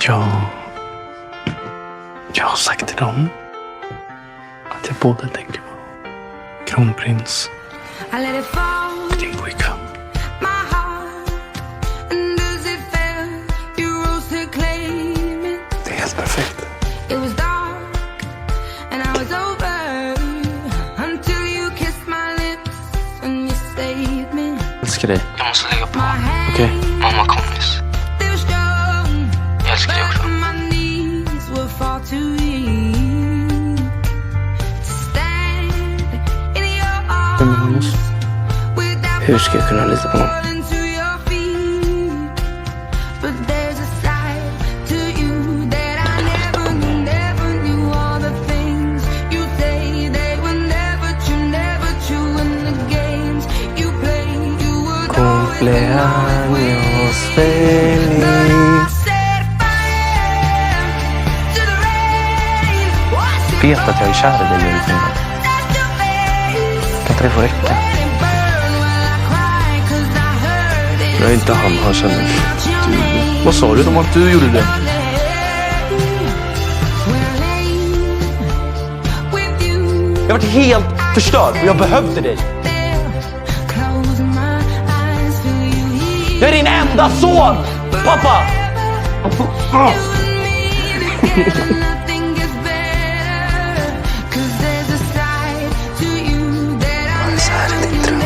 Jag har sagt till dem att jag både tänker på kronprins och din pojkvän. Det är helt perfekt. Jag älskar dig. Jag måste lägga på. Okej. Mamma kompis. Jag älskar dig också. Hur ska jag kunna lita på honom? Cumpleaños feliz. Vet att jag är kär i dig, Wilhelm. Kan inte det få räcka? Jag är inte han känner dig. Vad sa du om att du gjorde det? Jag har varit helt förstörd och jag behövde dig. Jag är din enda son, pappa! Så här är din dröm.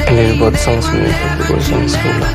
Eller är du bara tillsammans med mig för att vi går i samma skola?